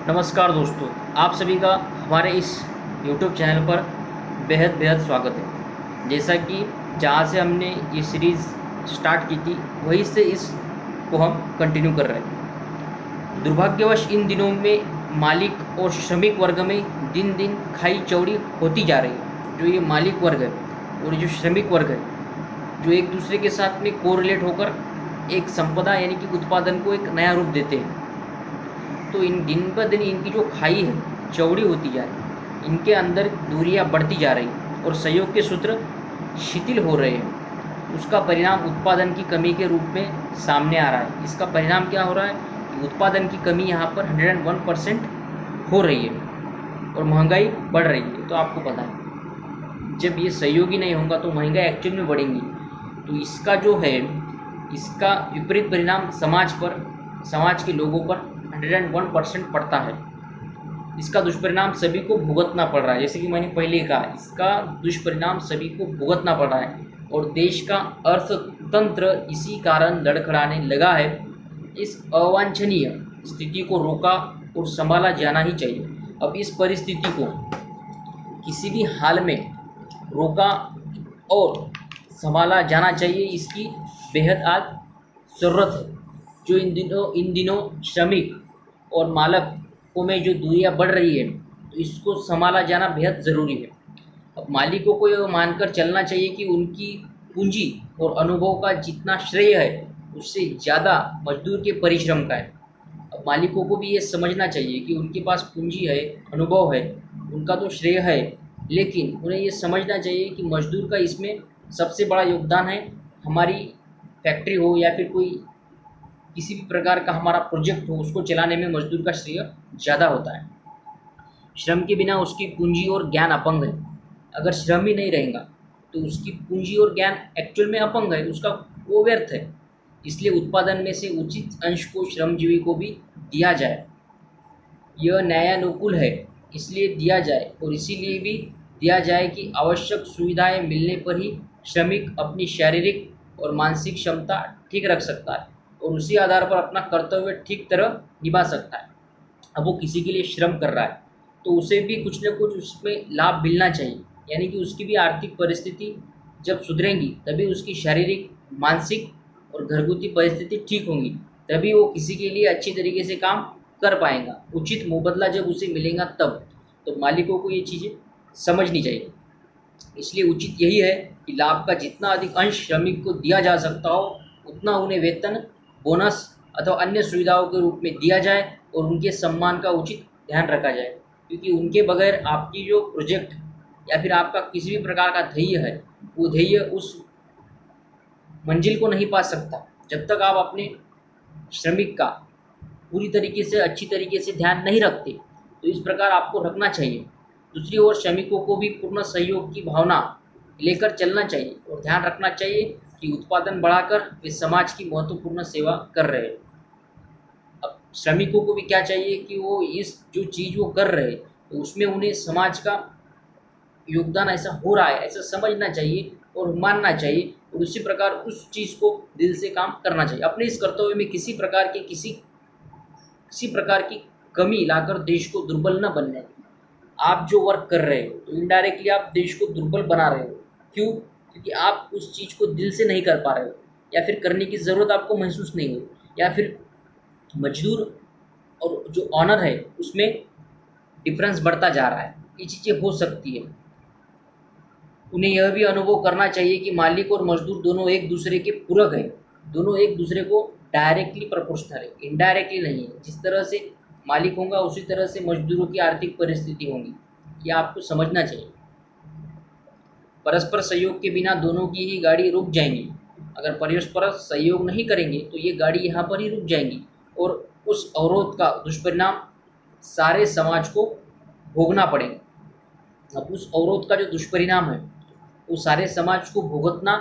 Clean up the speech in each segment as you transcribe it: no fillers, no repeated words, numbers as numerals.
नमस्कार दोस्तों, आप सभी का हमारे इस YouTube चैनल पर बेहद बेहद स्वागत है। जैसा कि जहाँ से हमने ये सीरीज़ स्टार्ट की थी वहीं से इसको हम कंटिन्यू कर रहे हैं। दुर्भाग्यवश इन दिनों में मालिक और श्रमिक वर्ग में दिन दिन खाई चौड़ी होती जा रही है। जो ये मालिक वर्ग है और जो श्रमिक वर्ग है, जो एक दूसरे के साथ में कोरिलेट होकर एक संपदा यानी कि उत्पादन को एक नया रूप देते हैं, तो इन दिन ब दिन इनकी जो खाई है चौड़ी होती जा रही है, इनके अंदर दूरियां बढ़ती जा रही हैं और सहयोग के सूत्र शिथिल हो रहे हैं। उसका परिणाम उत्पादन की कमी के रूप में सामने आ रहा है। इसका परिणाम क्या हो रहा है कि उत्पादन की कमी यहाँ पर 101% हो रही है और महंगाई बढ़ रही है। तो आपको पता है, जब ये सहयोगी नहीं होगा तो महंगाई एक्चुअल में बढ़ेंगी। तो इसका जो है, इसका विपरीत परिणाम समाज के लोगों पर 101% पड़ता है। इसका दुष्परिणाम सभी को भुगतना पड़ रहा है। जैसे कि मैंने पहले कहा, इसका दुष्परिणाम सभी को भुगतना पड़ रहा है और देश का अर्थतंत्र इसी कारण लड़खड़ाने लगा है। इस अवांछनीय स्थिति को रोका और संभाला जाना ही चाहिए। अब इस परिस्थिति को किसी भी हाल में रोका और संभाला जाना चाहिए, इसकी बेहद आज ज़रूरत है। जो इन दिनों श्रमिक और मालिकों में जो दूरियां बढ़ रही है, तो इसको संभाला जाना बेहद ज़रूरी है। अब मालिकों को यह मानकर चलना चाहिए कि उनकी पूंजी और अनुभव का जितना श्रेय है उससे ज़्यादा मजदूर के परिश्रम का है। अब मालिकों को भी ये समझना चाहिए कि उनके पास पूंजी है, अनुभव है, उनका तो श्रेय है, लेकिन उन्हें ये समझना चाहिए कि मजदूर का इसमें सबसे बड़ा योगदान है। हमारी फैक्ट्री हो या फिर कोई किसी भी प्रकार का हमारा प्रोजेक्ट हो, उसको चलाने में मजदूर का श्रेय ज़्यादा होता है। श्रम के बिना उसकी पूंजी और ज्ञान अपंग है। अगर श्रम ही नहीं रहेगा तो उसकी पूंजी और ज्ञान एक्चुअल में अपंग है, उसका वो व्यर्थ है। इसलिए उत्पादन में से उचित अंश को श्रमजीवी को भी दिया जाए। यह न्यायानुकूल है, इसलिए दिया जाए और इसीलिए भी दिया जाए कि आवश्यक सुविधाएं मिलने पर ही श्रमिक अपनी शारीरिक और मानसिक क्षमता ठीक रख सकता है और उसी आधार पर अपना कर्तव्य ठीक तरह निभा सकता है। अब वो किसी के लिए श्रम कर रहा है तो उसे भी कुछ न कुछ उसमें लाभ मिलना चाहिए, यानी कि उसकी भी आर्थिक परिस्थिति जब सुधरेंगी तभी उसकी शारीरिक, मानसिक और घरगुती परिस्थिति ठीक होंगी, तभी वो किसी के लिए अच्छी तरीके से काम कर पाएगा। उचित मुबदला जब उसे मिलेगा तब। तो मालिकों को ये चीज़ें समझनी चाहिए। इसलिए उचित यही है कि लाभ का जितना अधिक अंश श्रमिक को दिया जा सकता हो उतना उन्हें वेतन, बोनस अथवा अन्य सुविधाओं के रूप में दिया जाए और उनके सम्मान का उचित ध्यान रखा जाए। क्योंकि उनके बगैर आपकी जो प्रोजेक्ट या फिर आपका किसी भी प्रकार का ध्येय है, वो ध्येय उस मंजिल को नहीं पा सकता जब तक आप अपने श्रमिक का पूरी तरीके से, अच्छी तरीके से ध्यान नहीं रखते। तो इस प्रकार आपको रखना चाहिए। दूसरी ओर श्रमिकों को भी पूर्ण सहयोग की भावना लेकर चलना चाहिए और ध्यान रखना चाहिए कि उत्पादन बढ़ाकर वे समाज की महत्वपूर्ण सेवा कर रहे हैं। अब श्रमिकों को भी क्या चाहिए कि वो इस जो चीज़ वो कर रहे हैं तो उसमें उन्हें समाज का योगदान ऐसा हो रहा है, ऐसा समझना चाहिए और मानना चाहिए और उसी प्रकार उस चीज़ को दिल से काम करना चाहिए। अपने इस कर्तव्य में किसी प्रकार की कमी लाकर देश को दुर्बल न बनने। आप जो वर्क कर रहे हो तो इनडायरेक्टली आप देश को दुर्बल बना रहे हो। क्यों? क्योंकि आप उस चीज़ को दिल से नहीं कर पा रहे हो या फिर करने की ज़रूरत आपको महसूस नहीं हो, या फिर मजदूर और जो ऑनर है उसमें डिफरेंस बढ़ता जा रहा है। ये चीज़ें हो सकती है। उन्हें यह भी अनुभव करना चाहिए कि मालिक और मजदूर दोनों एक दूसरे के पूरक हैं। दोनों एक दूसरे को डायरेक्टली प्रोपोर्शनल है, इनडायरेक्टली नहीं है। जिस तरह से मालिक होगा उसी तरह से मजदूरों की आर्थिक परिस्थिति होगी। ये आपको समझना चाहिए। परस्पर सहयोग के बिना दोनों की ही गाड़ी रुक जाएंगी। अगर परस्पर सहयोग नहीं करेंगे तो ये गाड़ी यहाँ पर ही रुक जाएंगी और उस अवरोध का दुष्परिणाम सारे समाज को भोगना पड़ेगा। अब उस अवरोध का जो दुष्परिणाम है वो सारे समाज को भुगतना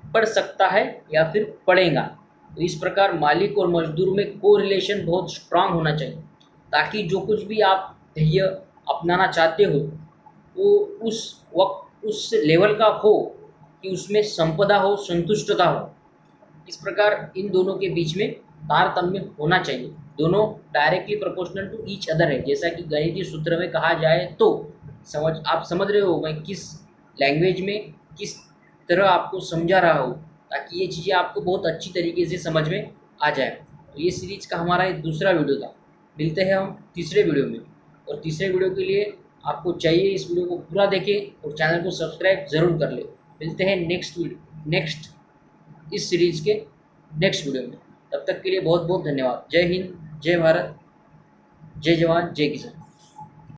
पड़ सकता है या फिर पड़ेगा। तो इस प्रकार मालिक और मजदूर में कोरिलेशन बहुत स्ट्रांग होना चाहिए, ताकि जो कुछ भी आप ध्येय अपनाना चाहते हो वो उस वक्त उस लेवल का हो कि उसमें संपदा हो, संतुष्टता हो। इस प्रकार इन दोनों के बीच में तारतम्य होना चाहिए। दोनों directly proportional to each other है। जैसा कि गणितीय सूत्र में कहा जाए तो आप समझ रहे हो मैं किस लैंग्वेज में किस तरह आपको समझा रहा हूँ, ताकि ये चीज़ें आपको बहुत अच्छी तरीके से समझ में आ जाए। तो ये सीरीज का हमारा एक दूसरा वीडियो था। मिलते हैं हम तीसरे वीडियो में, और तीसरे वीडियो के लिए आपको चाहिए इस वीडियो को पूरा देखें और चैनल को सब्सक्राइब ज़रूर कर ले। मिलते हैं नेक्स्ट इस सीरीज के नेक्स्ट वीडियो में। तब तक के लिए बहुत बहुत धन्यवाद। जय हिंद, जय भारत, जय जवान, जय किसान।